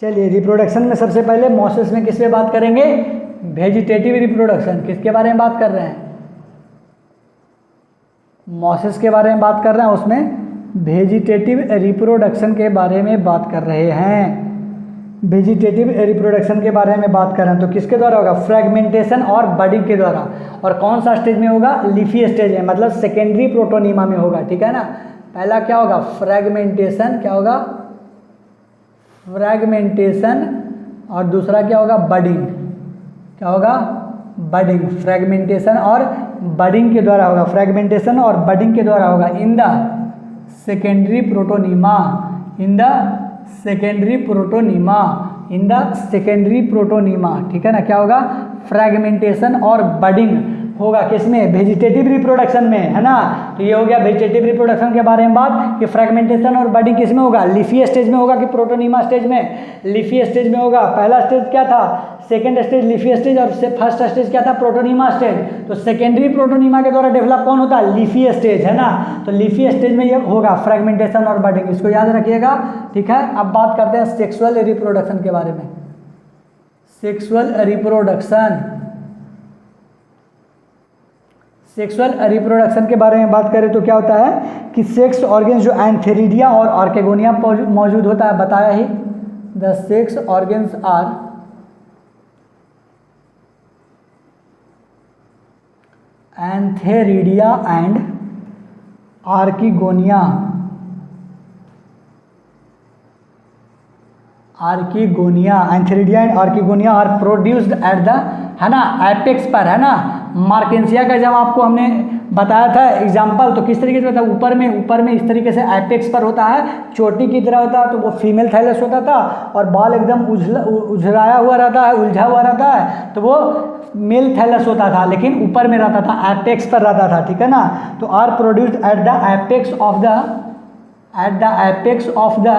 Speaker 1: चलिए रिप्रोडक्शन में सबसे पहले मॉसेस में किस पे बात करेंगे? Vegetative reproduction. किसके बारे में बात कर रहे हैं? मॉसेस के बारे में बात कर रहे हैं, उसमें वेजिटेटिव रिप्रोडक्शन के बारे में बात कर रहे हैं। वेजिटेटिव रिप्रोडक्शन के बारे में बात कर रहे हैं, तो किसके द्वारा होगा? फ्रेगमेंटेशन और बडिंग के द्वारा। और कौन सा स्टेज में होगा? लीफी स्टेज में, मतलब सेकेंडरी प्रोटोनीमा में होगा, ठीक है ना। पहला क्या होगा, फ्रैगमेंटेशन, क्या होगा, फ्रैगमेंटेशन, और दूसरा क्या होगा, बडिंग, क्या होगा, बडिंग, फ्रैगमेंटेशन और बडिंग के द्वारा होगा, फ्रैगमेंटेशन और बडिंग के द्वारा होगा in the secondary protonema, in the secondary protonema, in the secondary protonema, ठीक है ना, क्या होगा, फ्रैगमेंटेशन और बडिंग होगा किसमें, वेजिटेटिव रिप्रोडक्शन में, है ना। तो ये हो गया वेजिटेटिव रिप्रोडक्शन के बारे में बात कि फ्रैगमेंटेशन और बडिंग किसमें होगा, लीफी स्टेज में होगा कि प्रोटोनीमा स्टेज में, लीफी स्टेज में होगा। पहला स्टेज क्या था, सेकेंड स्टेज लीफी स्टेज, और फर्स्ट स्टेज क्या था, प्रोटोनीमा स्टेज। तो सेकेंडरी प्रोटोनीमा के द्वारा डेवलप कौन होता है, लीफी स्टेज, है ना। तो लीफी स्टेज में ये होगा फ्रैगमेंटेशन और बडिंग, इसको याद रखिएगा, ठीक है। अब बात करते हैं सेक्सुअल रिप्रोडक्शन के बारे में। सेक्सुअल रिप्रोडक्शन, सेक्सुअल रिप्रोडक्शन के बारे में बात करें तो क्या होता है कि सेक्स ऑर्गन जो एंथेरिडिया और आर्केगोनिया मौजूद होता है, बताया ही, the sex organs are antheridia and archegonia, archegonia, antheridia and archegonia are produced at the, है ना, एपेक्स पर, है ना। मार्केंसिया का जब आपको हमने बताया था एग्जाम्पल, तो किस तरीके से होता है, ऊपर में इस तरीके से एपेक्स पर होता है, चोटी की तरह होता है, तो वो फीमेल थाइलस होता था, और बाल एकदम उझलाया हुआ रहता है, उलझा हुआ रहता है, तो वो मेल थैलस होता था, लेकिन ऊपर में रहता था, एपेक्स पर रहता था, ठीक है ना। तो are produced at the apex of the, at the apex of the,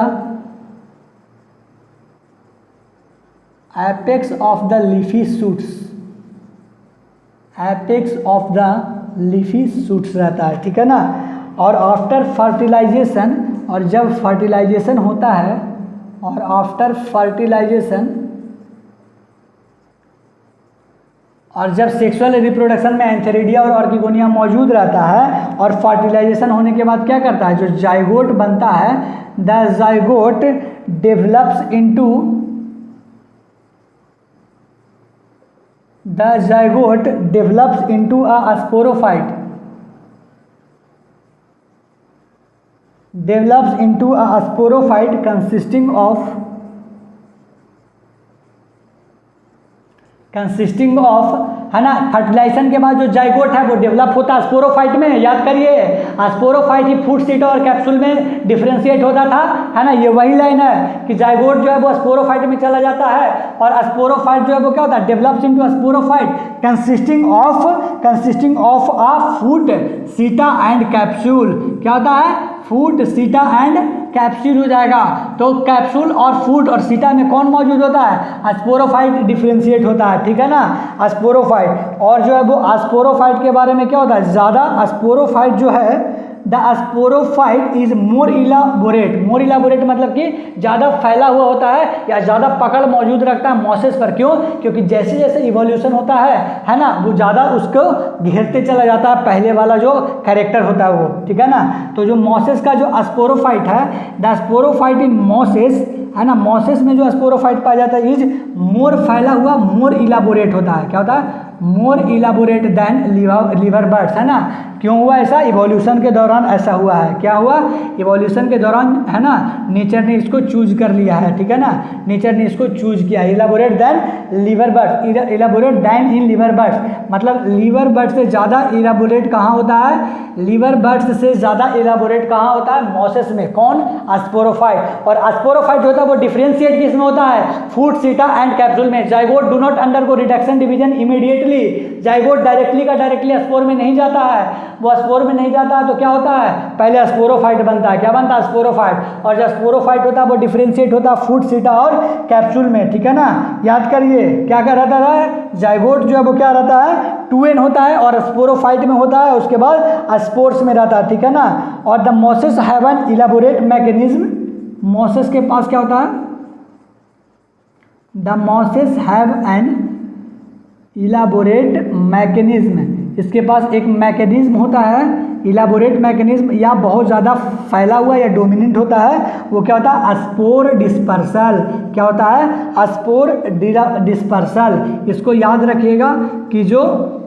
Speaker 1: apex of the leafy shoots, apex of the leafy shoots रहता है, ठीक है ना। और आफ्टर फर्टिलाइजेशन, और जब फर्टिलाइजेशन होता है, और आफ्टर फर्टिलाइजेशन, और जब सेक्सुअल रिप्रोडक्शन में एंथेरिडिया और आर्किगोनिया मौजूद रहता है, और फर्टिलाइजेशन होने के बाद क्या करता है, जो जाइगोट बनता है, the zygote develops into, the zygote develops into a sporophyte, develops into a sporophyte consisting of है ना। फर्टिलाइजेशन के बाद जो जाइगोट है वो डेवलप होता है स्पोरोफाइट में, याद करिए, स्पोरोफाइट ही फूड सीट और कैप्सूल में डिफरेंशिएट होता था, है ना। ये वही लाइन है कि जाइगोट जो है वो स्पोरोफाइट में चला जाता है, और स्पोरोफाइट जो है वो क्या होता है, develops into sporophyte consisting of a food seta and capsule, क्या होता है, फूड सीटा एंड कैप्सूल हो जाएगा। तो कैप्सूल और फूड और सीटा में कौन मौजूद होता है, स्पोरोफाइट डिफरेंशिएट होता है, ठीक है ना, स्पोरोफाइट। और जो है वो स्पोरोफाइट के बारे में क्या होता है, ज़्यादा स्पोरोफाइट जो है, the sporophyte is more elaborate मतलब कि ज़्यादा फैला हुआ होता है या ज़्यादा पकड़ मौजूद रखता है मॉसेस पर। क्यों, क्योंकि जैसे जैसे इवोल्यूशन होता है ना, वो ज़्यादा उसको घेरते चला जाता है, पहले वाला जो कैरेक्टर होता है वो, ठीक है ना। तो जो मॉसेस का जो स्पोरोफाइट है, द स्पोरोफाइट इन मॉसेस, है ना, मॉसेस में जो स्पोरोफाइट पाया जाता है इज मोर फैला हुआ, मोर इलाबोरेट होता है, क्या होता है, मोर इलाबोरेट दैन लीवर बर्ड्स, है ना। क्यों हुआ ऐसा, इवोल्यूशन के दौरान ऐसा हुआ है, क्या हुआ, इवोल्यूशन के दौरान, है ना, नेचर ने इसको चूज कर लिया है, ठीक है ना, नेचर ने इसको चूज किया। Elaborate than lower birds, elaborate than in lower birds, मतलब लीवर बर्ड्स से ज़्यादा इलाबोरेट कहाँ होता है, लीवर बर्ड्स से ज़्यादा इलाबोरेट कहाँ होता है, मॉसेस में। कौन, स्पोरोफाइट। और स्पोरोफाइट जो होता है वो डिफरेंशिएट किस में होता है, फूड सीटा एंड कैप्सूल में। Zygote do not undergo reduction division immediately, zygote directly spore में नहीं जाता है, वो स्पोर में नहीं जाता है, तो क्या होता है, पहले स्पोरोफाइट बनता है, क्या बनता है, स्पोरोफाइट। और जब स्पोरोफाइट होता है वो डिफरेंशिएट होता है फूड सीटा और कैप्सूल में, ठीक है ना। याद करिए क्या क्या रहता है, जाइगोट जो है वो क्या रहता है, 2n होता है, और स्पोरोफाइट में होता है, उसके बाद स्पोर्स में रहता है, ठीक है ना। और the mosses have an elaborate mechanism, mosses के पास क्या होता है, the mosses have an elaborate mechanism, इसके पास एक मैकेनिज्म होता है, इलाबोरेट मैकेनिज्म, या बहुत ज़्यादा फैला हुआ या डोमिनेंट होता है, वो क्या होता है, स्पोर डिस्पर्सल, क्या होता है, स्पोर डिस्पर्सल। इसको याद रखिएगा कि जो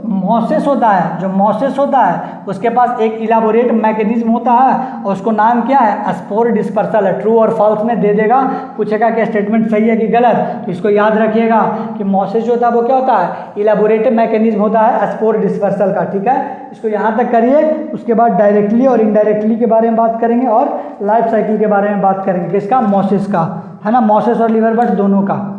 Speaker 1: मॉसेस होता है, जो मॉसेस होता है उसके पास एक इलाबोरेट मैकेनिज्म होता है और उसको नाम क्या है, स्पोर डिस्पर्सल है। ट्रू और फॉल्स में दे देगा, पूछेगा कि स्टेटमेंट सही है कि गलत, तो इसको याद रखिएगा कि मॉसेस जो होता है वो क्या होता है, इलाबोरेट मैकेनिज्म होता है स्पोर डिस्पर्सल का। ठीक है, इसको यहाँ तक करिए, उसके बाद डायरेक्टली और इनडायरेक्टली के बारे में बात करेंगे और लाइफ साइकिल के बारे में बात करेंगे, किसका, मॉसेस का, है ना, मॉसेस और लिवरबर्ट दोनों का।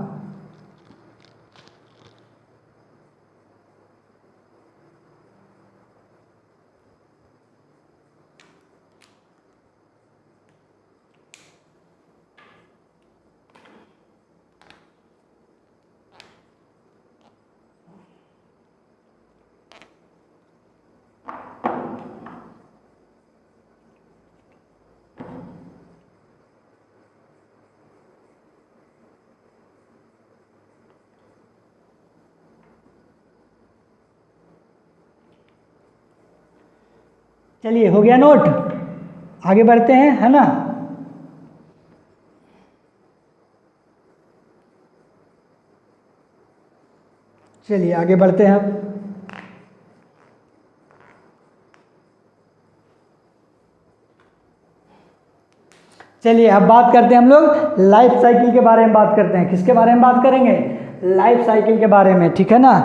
Speaker 1: चलिए, हो गया नोट, आगे बढ़ते हैं, है ना। चलिए आगे बढ़ते हैं अब। चलिए अब बात करते हैं हम लोग लाइफ साइकिल के बारे में बात करते हैं। किसके बारे में बात करेंगे, लाइफ साइकिल के बारे में, ठीक है ना।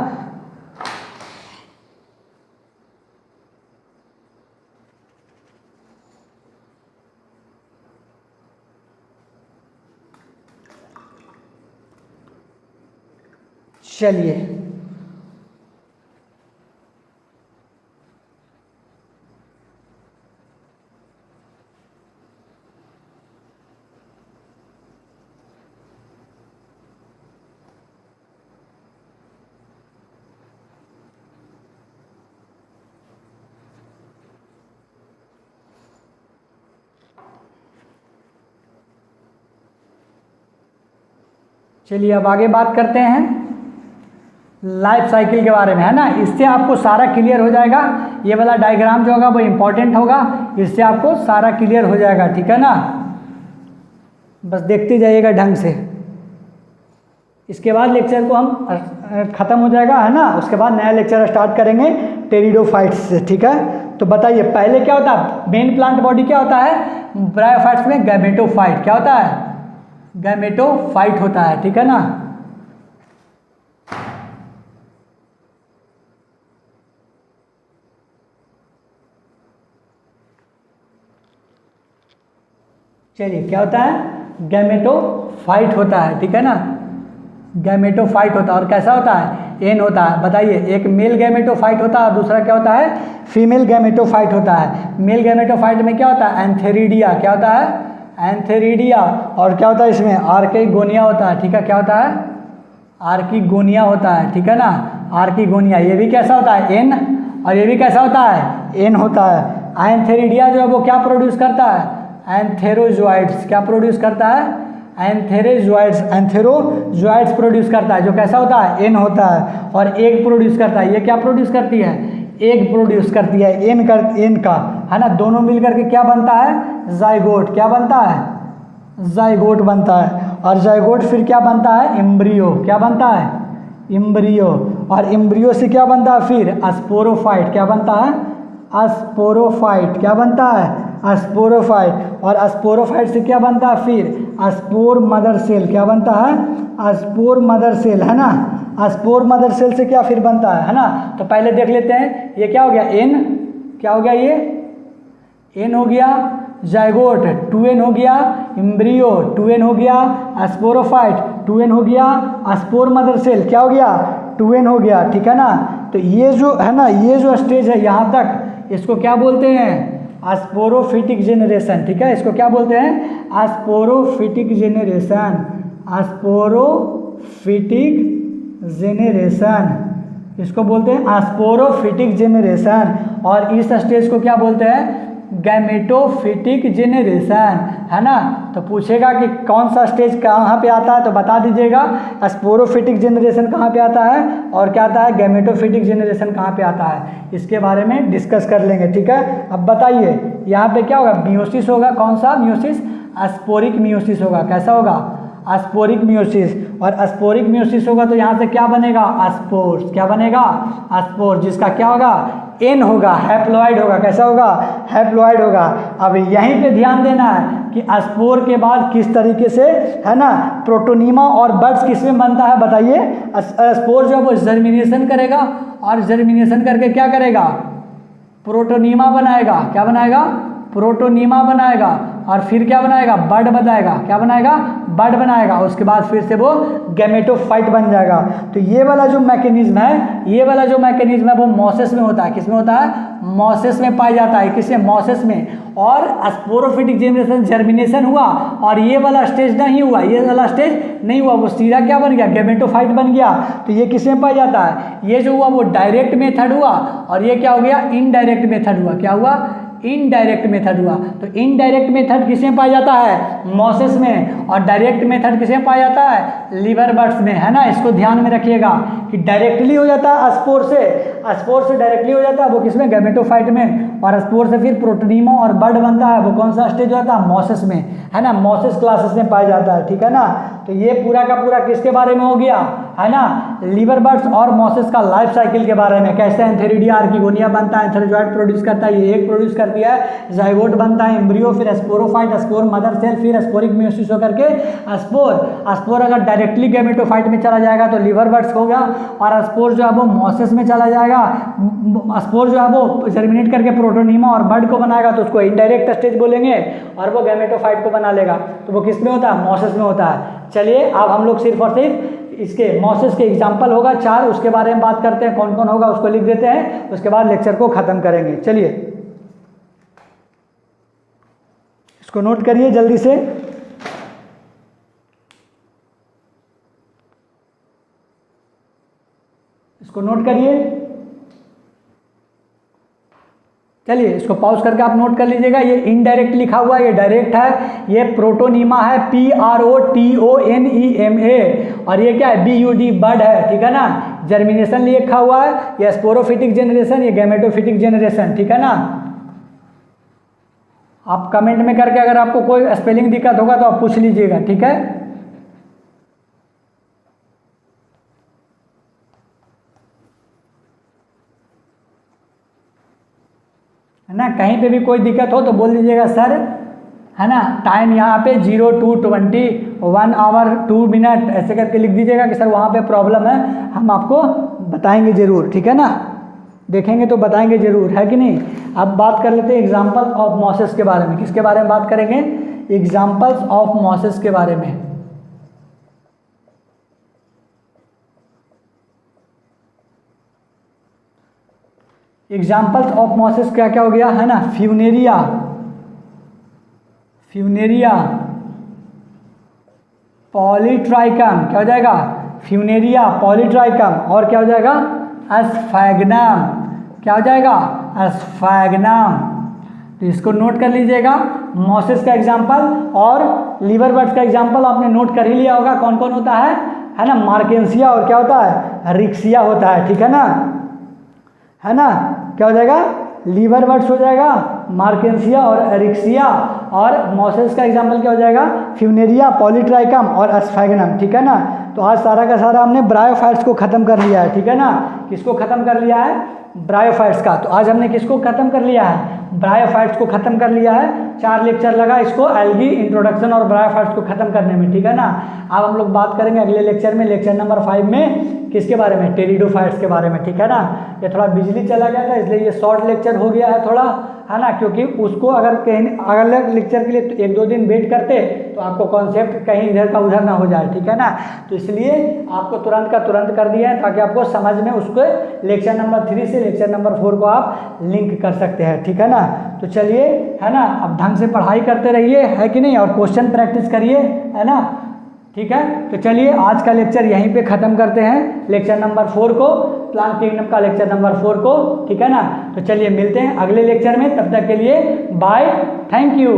Speaker 1: चलिए चलिए अब आगे बात करते हैं लाइफ साइकिल के बारे में, है ना। इससे आपको सारा क्लियर हो जाएगा, ये वाला डायग्राम जो होगा वो इम्पोर्टेंट होगा, इससे आपको सारा क्लियर हो जाएगा, ठीक है ना। बस देखते जाइएगा ढंग से। इसके बाद लेक्चर को हम ख़त्म हो जाएगा, है ना। उसके बाद नया लेक्चर स्टार्ट करेंगे टेरिडोफाइट्स से, ठीक है। तो बताइए पहले क्या होता है, मेन प्लांट बॉडी क्या होता है, ब्रायोफाइट्स में गैमेटोफाइट क्या होता है, गैमेटोफाइट होता है, ठीक है ना। चलिए क्या होता है, गैमेटोफाइट होता है, ठीक है ना। गैमेटोफाइट होता है और कैसा होता है, एन होता है। बताइए, एक मेल गैमेटोफाइट होता है और दूसरा क्या होता है, फीमेल गैमेटोफाइट होता है। मेल गैमेटोफाइट में क्या होता है, एंथेरिडिया, क्या होता है, एंथेरिडिया। और क्या होता है इसमें, आर्किगोनिया होता है, ठीक है। क्या होता है, आर्किगोनिया होता है, ठीक है ना, आर्किगोनिया। ये भी कैसा होता है, एन, और ये भी कैसा होता है, एन होता है। एंथेरिडिया जो है वो क्या प्रोड्यूस करता है, एंथेरोजोइड्स, क्या प्रोड्यूस करता है, एंथेरोजोइड्स, एंथेरोजोइड्स प्रोड्यूस करता है, जो कैसा होता है, एन होता है। और एग प्रोड्यूस करता है, ये क्या प्रोड्यूस करती है, एग प्रोड्यूस करती है, एन का, है ना। दोनों मिलकर के क्या बनता है, जाइगोट, क्या बनता है, जाइगोट बनता है। और जाइगोट फिर क्या बनता है, एम्ब्रियो, क्या बनता है, एम्ब्रियो। और एम्ब्रियो से क्या बनता है फिर, स्पोरोफाइट, क्या बनता है, स्पोरोफाइट, क्या बनता है, स्पोरोफाइट। और स्पोरोफाइट से क्या बनता है फिर, स्पोर मदर सेल, क्या बनता है, स्पोर मदर सेल, है ना। स्पोर मदर सेल से क्या फिर बनता है ना। तो पहले देख लेते हैं, ये क्या हो गया, एन, क्या हो गया, ये एन हो गया, जाइगोट 2n हो गया, एम्ब्रियो 2n हो गया, स्पोरोफाइट 2n हो गया, स्पोर मदर सेल क्या हो गया, 2n हो गया, ठीक है ना। तो ये जो है ना, ये जो स्टेज है यहाँ तक, इसको क्या बोलते हैं, स्पोरोफिटिक जेनरेशन, ठीक है। इसको क्या बोलते हैं, स्पोरोफिटिक जेनरेशन, स्पोरोफिटिक जेनरेशन, इसको बोलते हैं स्पोरोफिटिक जेनरेशन। और इस स्टेज को क्या बोलते हैं, गैमेटोफिटिक जेनरेशन, है ना। तो पूछेगा कि कौन सा स्टेज कहाँ पे आता है, तो बता दीजिएगा, स्पोरोफिटिक जेनरेशन कहाँ पे आता है और क्या आता है, गैमेटोफिटिक जेनरेशन कहाँ पे आता है, इसके बारे में डिस्कस कर लेंगे, ठीक है। अब बताइए यहाँ पे क्या होगा, मियोसिस होगा, कौन सा मियोसिस, स्पोरिक मियोसिस होगा, कैसा होगा, स्पोरिक मियोसिस, और स्पोरिक मियोसिस होगा तो यहाँ से क्या बनेगा, स्पोर्स। क्या बनेगा, स्पोर, जिसका क्या होगा, एन होगा, हैप्लॉइड होगा। कैसा होगा, हैप्लॉइड होगा। अब यहीं पे ध्यान देना है कि स्पोर के बाद किस तरीके से, है ना, प्रोटोनीमा और बड्स किसमें बनता है बताइए। स्पोर जो है वो जर्मिनेशन करेगा, और जर्मिनेशन करके क्या करेगा, प्रोटोनीमा बनाएगा। क्या बनाएगा, प्रोटोनीमा बनाएगा, और फिर क्या बनाएगा, बड बनाएगा। क्या बनाएगा, बड बनाएगा। उसके बाद फिर से वो गैमेटोफाइट बन जाएगा। तो ये वाला जो मैकेनिज्म है, ये वाला जो मैकेनिज्म है वो मॉसेस में होता है। किसमें होता है, मॉसेस में पाया जाता है। किसमें, मॉसेस में। और स्पोरोफिटिक जेनरेशन, जर्मिनेशन हुआ, और ये वाला स्टेज नहीं हुआ, ये वाला स्टेज नहीं हुआ, वो सीधा क्या बन गया, गैमेटोफाइट बन गया। तो ये किसमें पाया जाता है, ये जो हुआ वो डायरेक्ट मेथड हुआ, और ये क्या हो गया, इनडायरेक्ट मेथड हुआ। क्या हुआ, इनडायरेक्ट मेथड हुआ। तो इनडायरेक्ट मेथड किसमें पाया जाता है, मॉसेस में, और डायरेक्ट मेथड किसमें पाया जाता है, लिवर बर्ड्स में, है ना। इसको ध्यान में रखिएगा कि डायरेक्टली हो जाता है स्पोर से डायरेक्टली हो जाता है वो किसमें, गैमेटोफाइट में, और स्पोर से फिर प्रोटोनीमा और बड बनता है। वो कौन सा स्टेज होता है, मॉसेस में, है ना, मॉसेस क्लासेस में पाया जाता है। ठीक है ना। तो ये पूरा का पूरा किसके बारे में हो गया, है ना, लिवर बर्ड्स और मॉसेस का लाइफ साइकिल के बारे में। कैसे एंथेरिडिया आर्किगोनिया बनता है, एंथेरोजॉइड प्रोड्यूस करता है, ये एक प्रोड्यूस करती है, जाइगोट बनता है, एम्ब्रियो, फिर स्पोरोफाइट, स्पोर मदर सेल, फिर स्पोरिक मियोसिस होकर के स्पोर अगर डायरेक्टली गैमेटोफाइट में चला जाएगा तो लिवर बर्ड्स होगा, और स्पोर जो है वो मॉसेस में चला जाएगा, स्पोर जो है वो जर्मिनेट करके प्रोटोनीमा और बड को बनाएगा तो उसको इनडायरेक्ट स्टेज बोलेंगे, और वो गैमेटोफाइट को बना लेगा। तो वो किस में होता है, मॉसेस में होता है। चलिए अब हम लोग सिर्फ और सिर्फ इसके मॉसेस के एग्जाम्पल होगा 4, उसके बारे में बात करते हैं, कौन कौन होगा उसको लिख देते हैं, उसके बाद लेक्चर को खत्म करेंगे। चलिए इसको नोट करिए जल्दी से। इसको नोट करिए, चलिए इसको पॉज करके आप नोट कर लीजिएगा। ये इनडायरेक्ट लिखा हुआ है, ये डायरेक्ट है। ये प्रोटोनीमा है, PROTONEMA, और ये क्या है, BUD, बड है। ठीक है ना। जर्मिनेशन लिखा हुआ है, ये स्पोरोफिटिक जेनरेशन, ये गैमेटोफिटिक जेनरेशन। ठीक है ना। आप कमेंट में करके अगर आपको कोई स्पेलिंग दिक्कत होगा तो आप पूछ लीजिएगा। ठीक है ना। कहीं पे भी कोई दिक्कत हो तो बोल दीजिएगा सर, है ना। टाइम यहाँ पे 0 to 20, 1 hour 2 minute ऐसे करके लिख दीजिएगा कि सर वहाँ पे प्रॉब्लम है, हम आपको बताएंगे ज़रूर। ठीक है ना, देखेंगे तो बताएंगे ज़रूर, है कि नहीं। अब बात कर लेते हैं एग्जाम्पल्स ऑफ मॉसेस के बारे में। किसके बारे में बात करेंगे, एग्जाम्पल्स ऑफ मॉसेस के बारे में। एग्जाम्पल्स ऑफ मॉसेस क्या क्या हो गया, है ना। फ्यूनेरिया, पॉलीट्राइकम, क्या हो जाएगा, फ्यूनेरिया, पॉलीट्राइकम, और क्या हो जाएगा, एस्फैगनम, क्या हो जाएगा, एस्फैगनम। तो इसको नोट कर लीजिएगा, मॉसेस का एग्जाम्पल और लिवर बर्ड्स का एग्जाम्पल आपने नोट कर ही लिया होगा। कौन कौन होता है ना, मार्केंसिया और क्या होता है, रिक्सिया होता है। ठीक है ना, है ना। क्या हो जाएगा, लीवर बर्ड्स हो जाएगा, मार्केंसिया और रिक्सिया, और मॉसेस का एग्जाम्पल क्या हो जाएगा, फ्यूनेरिया, पॉलीट्राइकम और एस्फैगनम। ठीक है ना। तो आज सारा का सारा हमने ब्रायोफाइट्स को खत्म कर लिया है। ठीक है ना। किसको खत्म कर लिया है, ब्रायोफाइट्स का। तो आज हमने किसको खत्म कर लिया है, ब्रायोफाइट्स को खत्म कर लिया है। 4 लेक्चर लगा इसको एल्गी, इंट्रोडक्शन और ब्रायोफाइट्स को खत्म करने में। ठीक है ना। अब हम लोग बात करेंगे अगले लेक्चर में, लेक्चर नंबर 5 में, किसके बारे में, टेरिडोफाइट्स के बारे में। ठीक है ना। ये थोड़ा बिजली चला गया था इसलिए ये शॉर्ट लेक्चर हो गया है थोड़ा, है ना, क्योंकि उसको अगर कहीं अगले लेक्चर के लिए 1-2 दिन वेट करते तो आपको कॉन्सेप्ट कहीं इधर का उधर ना हो जाए। ठीक है ना। तो इसलिए आपको तुरंत का तुरंत कर दिया है ताकि आपको समझ में उसको लेक्चर नंबर 3 से लेक्चर नंबर 4 को आप लिंक कर सकते हैं। ठीक है ना। तो चलिए, है ना, अब ढंग से पढ़ाई करते रहिए, है कि नहीं, और क्वेश्चन प्रैक्टिस करिए, है ना। ठीक है। तो चलिए आज का लेक्चर यहीं पे ख़त्म करते हैं, लेक्चर नंबर 4 को, प्लांट किंगडम का लेक्चर नंबर 4 को। ठीक है ना। तो चलिए मिलते हैं अगले लेक्चर में, तब तक के लिए बाय, थैंक यू।